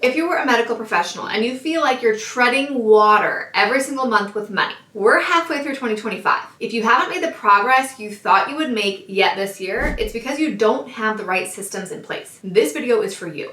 If you were a medical professional and you feel like you're treading water every single month with money, we're halfway through 2025. If you haven't made the progress you thought you would make yet this year, it's because you don't have the right systems in place. This video is for you.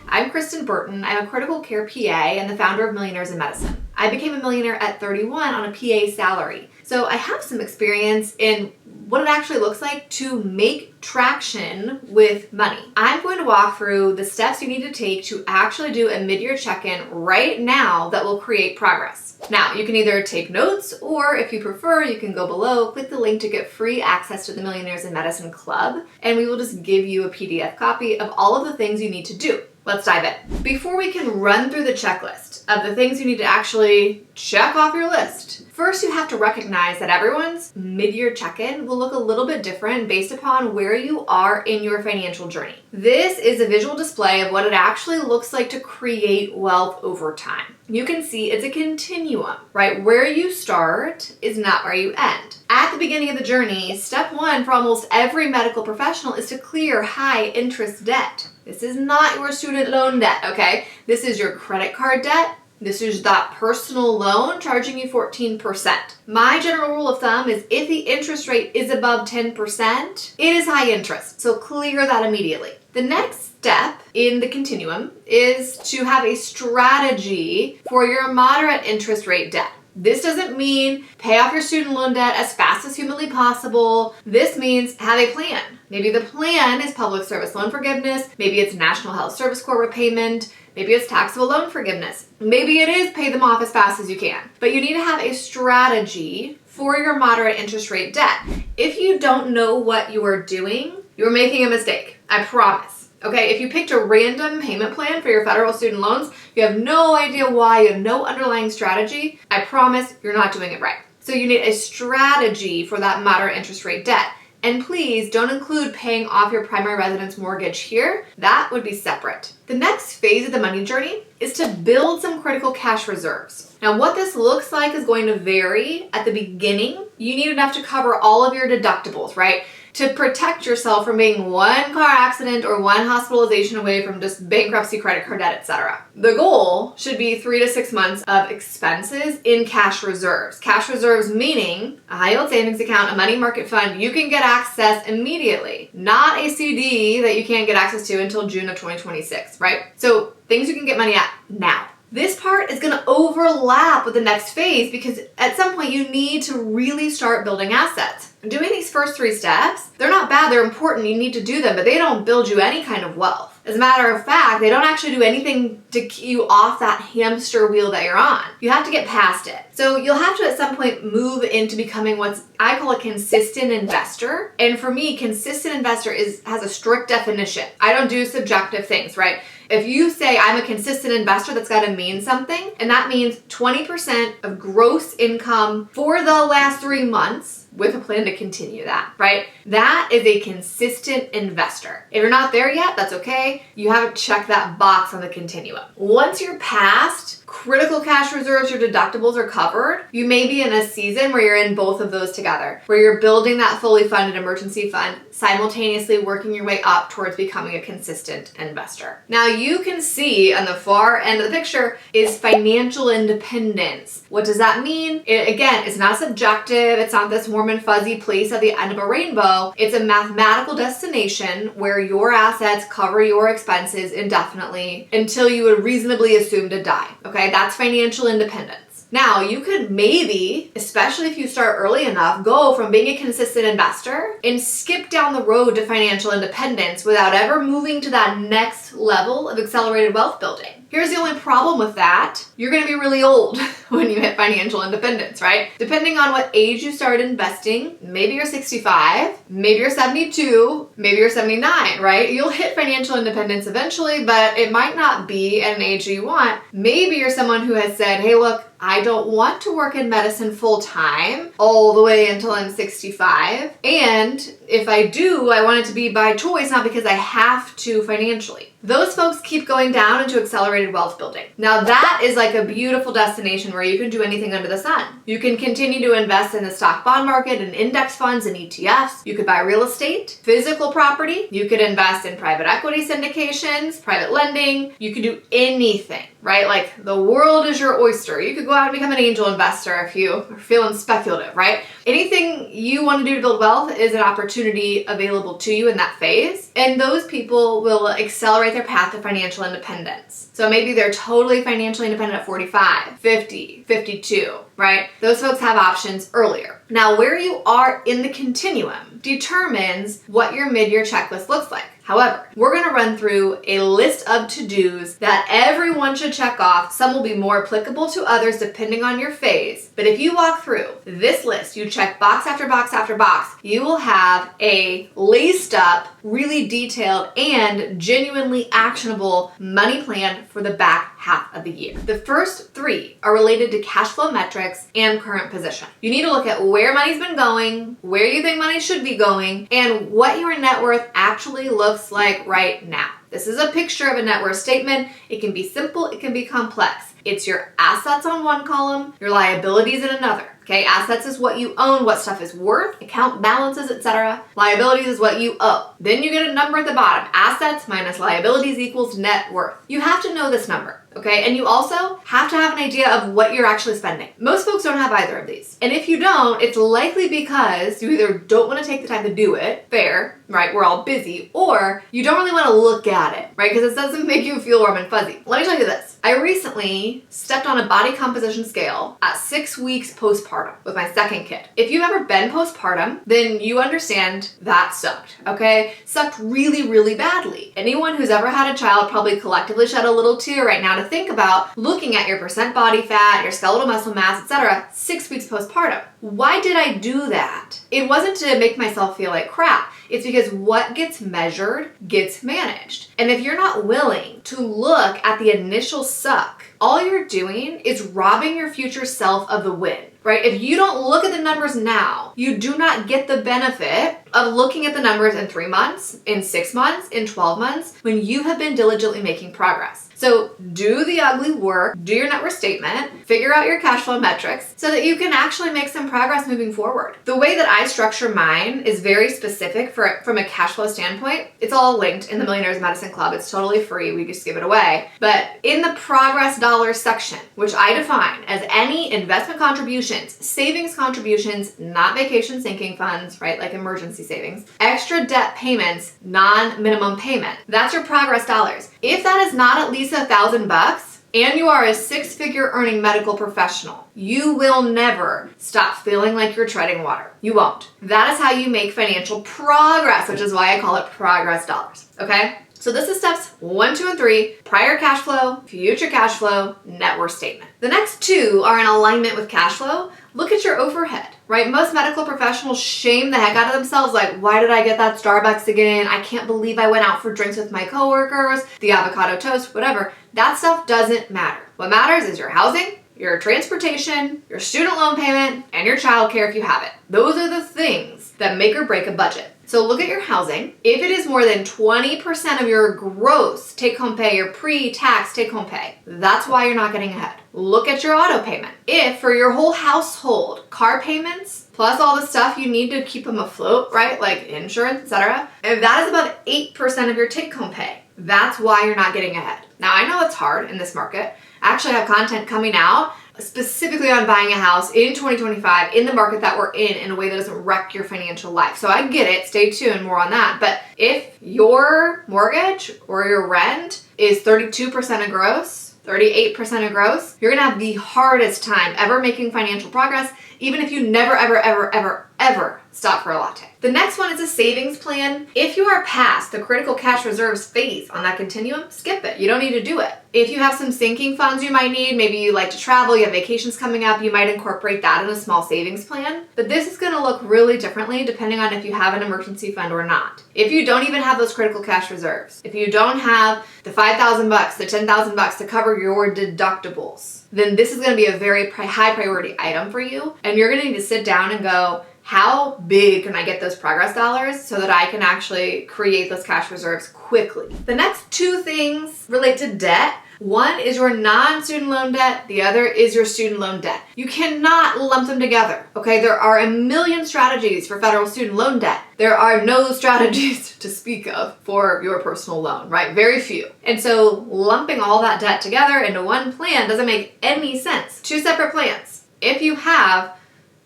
I'm Kristen Burton. I'm a critical care PA and the founder of Millionaires in Medicine. I became a millionaire at 31 on a PA salary. So I have some experience in what it actually looks like to make traction with money. I'm going to walk through the steps you need to take to actually do a mid-year check-in right now that will create progress. Now, you can either take notes, or if you prefer, you can go below, click the link to get free access to the Millionaires in Medicine Club, and we will just give you a PDF copy of all of the things you need to do. Let's dive in. Before we can run through the checklist of the things you need to actually check off your list, first you have to recognize that everyone's mid-year check-in will look a little bit different based upon where you are in your financial journey. This is a visual display of what it actually looks like to create wealth over time. You can see it's a continuum, right? Where you start is not where you end. At the beginning of the journey, step one for almost every medical professional is to clear high interest debt. This is not your student loan debt, okay? This is your credit card debt. This is that personal loan charging you 14%. My general rule of thumb is if the interest rate is above 10%, it is high interest. So clear that immediately. The next step in the continuum is to have a strategy for your moderate interest rate debt. This doesn't mean pay off your student loan debt as fast as humanly possible. This means have a plan. Maybe the plan is public service loan forgiveness. Maybe it's National Health Service Corps repayment. Maybe it's taxable loan forgiveness. Maybe it is pay them off as fast as you can. But you need to have a strategy for your moderate interest rate debt. If you don't know what you are doing, you're making a mistake. I promise. Okay, if you picked a random payment plan for your federal student loans, you have no idea why, you have no underlying strategy, I promise you're not doing it right. So you need a strategy for that moderate interest rate debt. And please don't include paying off your primary residence mortgage here. That would be separate. The next phase of the money journey is to build some critical cash reserves. Now, what this looks like is going to vary. At the beginning, you need enough to cover all of your deductibles, right? To protect yourself from being one car accident or one hospitalization away from just bankruptcy, credit card debt, etc. The goal should be 3 to 6 months of expenses in cash reserves. Cash reserves meaning a high yield savings account, a money market fund you can get access immediately, not a CD that you can't get access to until June of 2026, right? So things you can get money at now. This part is going to overlap with the next phase because at some point you need to really start building assets. Doing these first 3 steps, they're not bad, they're important, you need to do them, but they don't build you any kind of wealth. As a matter of fact, they don't actually do anything to keep you off that hamster wheel that you're on. You have to get past it. So you'll have to at some point move into becoming what I call a consistent investor. And for me, consistent investor has a strict definition. I don't do subjective things, right? If you say I'm a consistent investor, that's got to mean something. And that means 20% of gross income for the last 3 months with a plan to continue that, right? That is a consistent investor. If you're not there yet, that's okay. You haven't checked that box on the continuum. Once you're past critical cash reserves, your deductibles are covered, you may be in a season where you're in both of those together, where you're building that fully funded emergency fund, simultaneously working your way up towards becoming a consistent investor. Now you can see on the far end of the picture is financial independence. What does that mean? Again, it's not subjective. It's not this warm and fuzzy place at the end of a rainbow. It's a mathematical destination where your assets cover your expenses indefinitely until you would reasonably assume to die. Okay, that's financial independence. Now, you could maybe, especially if you start early enough, go from being a consistent investor and skip down the road to financial independence without ever moving to that next level of accelerated wealth building. Here's the only problem with that. You're going to be really old when you hit financial independence, right? Depending on what age you start investing, maybe you're 65, maybe you're 72, maybe you're 79, right? You'll hit financial independence eventually, but it might not be at an age that you want. Maybe you're someone who has said, hey, look, I don't want to work in medicine full time all the way until I'm 65. And if I do, I want it to be by choice, not because I have to financially. those folks keep going down into accelerated wealth building. Now that is like a beautiful destination where you can do anything under the sun. You can continue to invest in the stock bond market and index funds and ETFs. You could buy real estate, physical property. You could invest in private equity syndications, private lending. You could do anything, right? Like the world is your oyster. You could go out and become an angel investor if you are feeling speculative, right? Anything you want to do to build wealth is an opportunity available to you in that phase. And those people will accelerate their path to financial independence. So maybe they're totally financially independent at 45, 50, 52, right? Those folks have options earlier. Now, where you are in the continuum determines what your mid-year checklist looks like. However, we're going to run through a list of to-dos that everyone should check off. Some will be more applicable to others depending on your phase. But if you walk through this list, you check box after box after box, you will have a laced up, really detailed, and genuinely actionable money plan for the back half of the year. The first 3 are related to cash flow metrics and current position. You need to look at where money's been going, where you think money should be going, and what your net worth actually looks like right now. This is a picture of a net worth statement. It can be simple, it can be complex. It's your assets on one column, your liabilities in another. Okay, assets is what you own, what stuff is worth, account balances, etc. Liabilities is what you owe. Then you get a number at the bottom. Assets minus liabilities equals net worth. You have to know this number. Okay, and you also have to have an idea of what you're actually spending. Most folks don't have either of these. And if you don't, it's likely because you either don't want to take the time to do it, fair, right? We're all busy, or you don't really want to look at it, right? Because it doesn't make you feel warm and fuzzy. Let me tell you this. I recently stepped on a body composition scale at 6 weeks postpartum with my second kid. If you've ever been postpartum, then you understand that sucked, okay? Sucked really, really badly. Anyone who's ever had a child probably collectively shed a little tear right now to think about looking at your percent body fat, your skeletal muscle mass, etc. 6 weeks postpartum. Why did I do that? It wasn't to make myself feel like crap. It's because what gets measured gets managed. And if you're not willing to look at the initial suck, all you're doing is robbing your future self of the win, right? If you don't look at the numbers now, you do not get the benefit of looking at the numbers in 3 months, in 6 months, in 12 months, when you have been diligently making progress. So do the ugly work, do your net worth statement, figure out your cash flow metrics so that you can actually make some progress moving forward. The way that I structure mine is very specific from a cash flow standpoint. It's all linked in the Millionaires Medicine Club. It's totally free. We just give it away. But in the progress dollars section, which I define as any investment contributions, savings contributions, not vacation sinking funds, right? Like emergency savings, extra debt payments, non-minimum payment. That's your progress dollars. If that is not at least $1,000 and you are a 6-figure earning medical professional, you will never stop feeling like you're treading water. You won't. That is how you make financial progress, which is why I call it progress dollars. Okay? So this is steps 1, 2, and 3, prior cash flow, future cash flow, net worth statement. The next 2 are in alignment with cash flow. Look at your overhead, right? Most medical professionals shame the heck out of themselves. Like, why did I get that Starbucks again? I can't believe I went out for drinks with my coworkers, the avocado toast, whatever. That stuff doesn't matter. What matters is your housing, your transportation, your student loan payment, and your childcare if you have it. Those are the things that make or break a budget. So look at your housing. If it is more than 20% of your gross take-home pay, your pre-tax take-home pay, that's why you're not getting ahead. Look at your auto payment. If for your whole household, car payments, plus all the stuff you need to keep them afloat, right? Like insurance, etc. If that is above 8% of your take-home pay, that's why you're not getting ahead. Now, I know it's hard in this market. I actually have content coming out specifically on buying a house in 2025 in the market that we're in a way that doesn't wreck your financial life. So I get it. Stay tuned, more on that. But if your mortgage or your rent is 32% of gross, 38% of gross, you're gonna have the hardest time ever making financial progress, even if you never, ever stop for a latte. The next one is a savings plan. If you are past the critical cash reserves phase on that continuum, skip it. You don't need to do it. If you have some sinking funds you might need, maybe you like to travel, you have vacations coming up, you might incorporate that in a small savings plan. But this is gonna look really differently depending on if you have an emergency fund or not. If you don't even have those critical cash reserves, if you don't have the $5,000, the $10,000 to cover your deductibles, then this is gonna be a very high priority item for you. And you're gonna need to sit down and go, how big can I get those progress dollars so that I can actually create those cash reserves quickly. The next two things relate to debt. One is your non-student loan debt. The other is your student loan debt. You cannot lump them together, okay? There are a million strategies for federal student loan debt. There are no strategies to speak of for your personal loan, right? Very few. And so lumping all that debt together into one plan doesn't make any sense. Two separate plans. If you have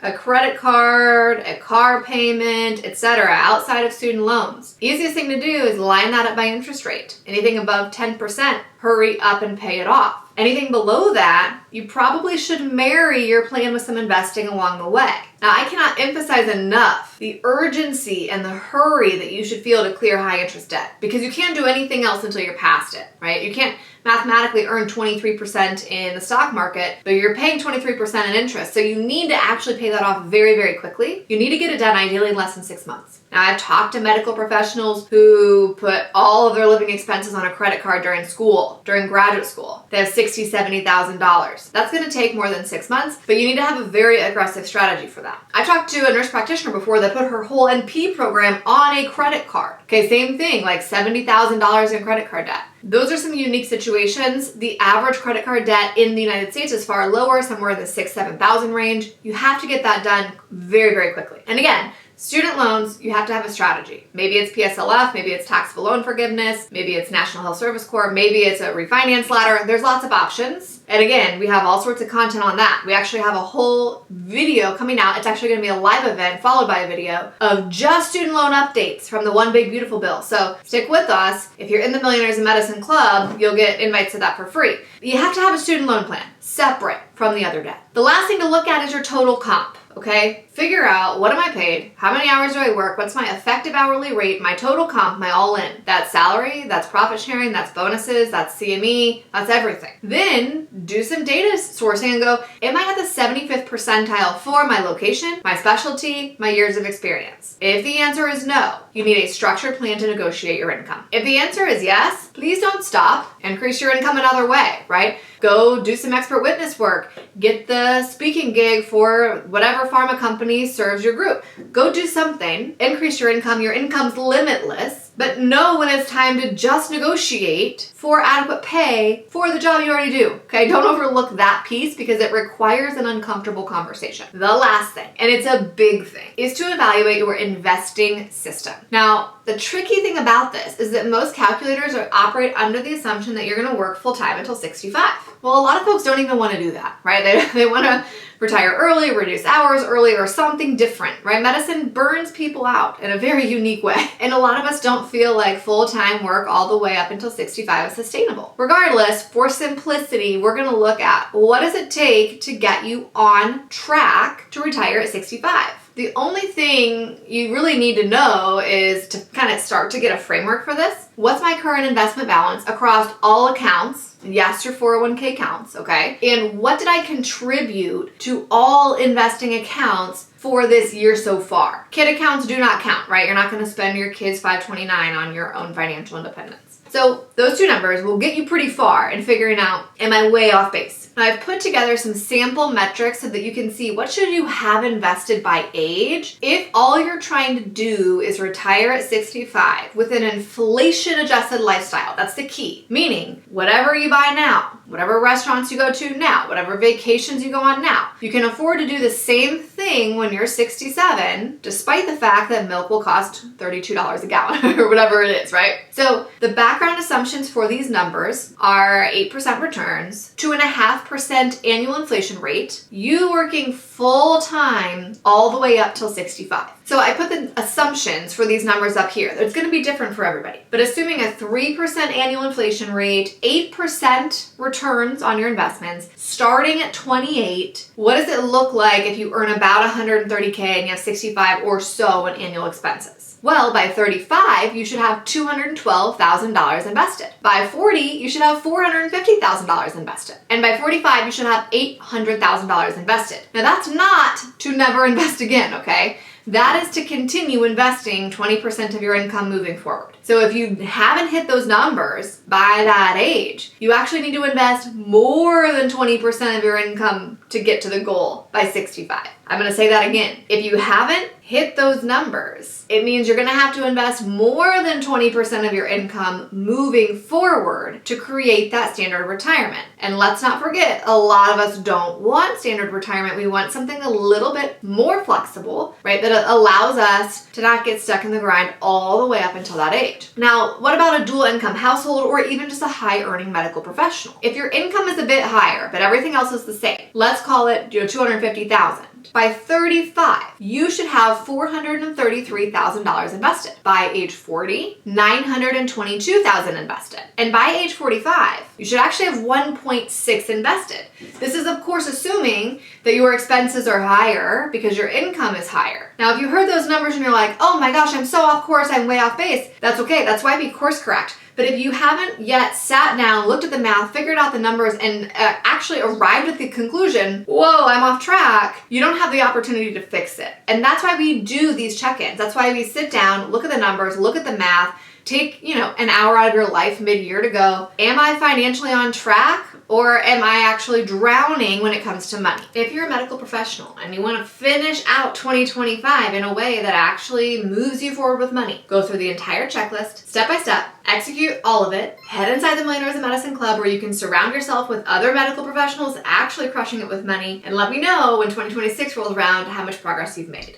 a credit card, a car payment, etc., outside of student loans, easiest thing to do is line that up by interest rate. Anything above 10%, hurry up and pay it off. Anything below that, you probably should marry your plan with some investing along the way. Now, I cannot emphasize enough the urgency and the hurry that you should feel to clear high interest debt, because you can't do anything else until you're past it, right? You can't mathematically earn 23% in the stock market, but you're paying 23% in interest. So you need to actually pay that off very, very quickly. You need to get it done ideally in less than 6 months. Now, I've talked to medical professionals who put all of their living expenses on a credit card during school, during graduate school. They have $60,000, $70,000. That's going to take more than 6 months, but you need to have a very aggressive strategy for that. I talked to a nurse practitioner before that put her whole NP program on a credit card. Okay, same thing, like $70,000 in credit card debt. Those are some unique situations. The average credit card debt in the United States is far lower, somewhere in the $6,000, $7,000 range. You have to get that done very, very quickly. And again, student loans, you have to have a strategy. Maybe it's PSLF, maybe it's taxable loan forgiveness, maybe it's National Health Service Corps, maybe it's a refinance ladder. There's lots of options. And again, we have all sorts of content on that. We actually have a whole video coming out. It's actually going to be a live event followed by a video of just student loan updates from the One Big Beautiful Bill. So stick with us. If you're in the Millionaires in Medicine Club, you'll get invites to that for free. You have to have a student loan plan separate from the other debt. The last thing to look at is your total comp. Okay, figure out what am I paid, how many hours do I work, what's my effective hourly rate, my total comp, my all-in. That's salary, that's profit sharing, that's bonuses, that's CME, that's everything. Then do some data sourcing and go, am I at the 75th percentile for my location, my specialty, my years of experience? If the answer is no, you need a structured plan to negotiate your income. If the answer is yes, please don't stop. Increase your income another way, right? Go do some expert witness work. Get the speaking gig for whatever pharma company serves your group. Go do something. Increase your income. Your income's limitless. But know when it's time to just negotiate for adequate pay for the job you already do. Okay, don't overlook that piece because it requires an uncomfortable conversation. The last thing, and it's a big thing, is to evaluate your investing system. Now, the tricky thing about this is that most calculators operate under the assumption that you're going to work full time until 65. Well, a lot of folks don't even want to do that, right? They want to retire early, reduce hours early, or something different, right? Medicine burns people out in a very unique way. And a lot of us don't feel like full-time work all the way up until 65 is sustainable. Regardless, for simplicity, we're going to look at what does it take to get you on track to retire at 65. The only thing you really need to know is to kind of start to get a framework for this. What's my current investment balance across all accounts? Yes, your 401k counts, okay? And what did I contribute to all investing accounts for this year so far? Kid accounts do not count, right? You're not going to spend your kids' 529 on your own financial independence. So those two numbers will get you pretty far in figuring out, am I way off base? Now, I've put together some sample metrics so that you can see what should you have invested by age if all you're trying to do is retire at 65 with an inflation-adjusted lifestyle. That's the key. Meaning, whatever you buy now, whatever restaurants you go to now, whatever vacations you go on now, you can afford to do the same thing when you're 67, despite the fact that milk will cost $32 a gallon or whatever it is, right? So the background assumptions for these numbers are 8% returns, 2.5% annual inflation rate, you working full-time all the way up till 65. So I put the assumptions for these numbers up here. It's going to be different for everybody. But assuming a 3% annual inflation rate, 8% returns on your investments, starting at 28, what does it look like if you earn about $130K and you have 65 or so in annual expenses? Well, by 35, you should have $212,000 invested. By 40, you should have $450,000 invested. And by 45, you should have $800,000 invested. Now, that's not to never invest again, okay? that is to continue investing 20% of your income moving forward. So if you haven't hit those numbers by that age, you actually need to invest more than 20% of your income to get to the goal by 65. I'm going to say that again. If you haven't hit those numbers, it means you're going to have to invest more than 20% of your income moving forward to create that standard retirement. And let's not forget, a lot of us don't want standard retirement. We want something a little bit more flexible, right? That allows us to not get stuck in the grind all the way up until that age. Now, what about a dual income household or even just a high earning medical professional? If your income is a bit higher, but everything else is the same, let's call it $250,000. By 35, you should have $433,000 invested. By age 40, $922,000 invested. And by age 45, you should actually have 1.6 invested. This is, of course, assuming that your expenses are higher because your income is higher. Now, if you heard those numbers and you're like, oh my gosh, I'm so off course, I'm way off base, that's okay. That's why we course correct. But if you haven't yet sat down, looked at the math, figured out the numbers, and actually arrived at the conclusion, whoa, I'm off track, you don't have the opportunity to fix it. And that's why we do these check-ins. That's why we sit down, look at the numbers, look at the math, take, an hour out of your life mid-year to go, am I financially on track? Or am I actually drowning when it comes to money? If you're a medical professional and you want to finish out 2025 in a way that actually moves you forward with money, go through the entire checklist, step by step, execute all of it, head inside the Millionaires in Medicine Club where you can surround yourself with other medical professionals actually crushing it with money, and let me know when 2026 rolls around how much progress you've made.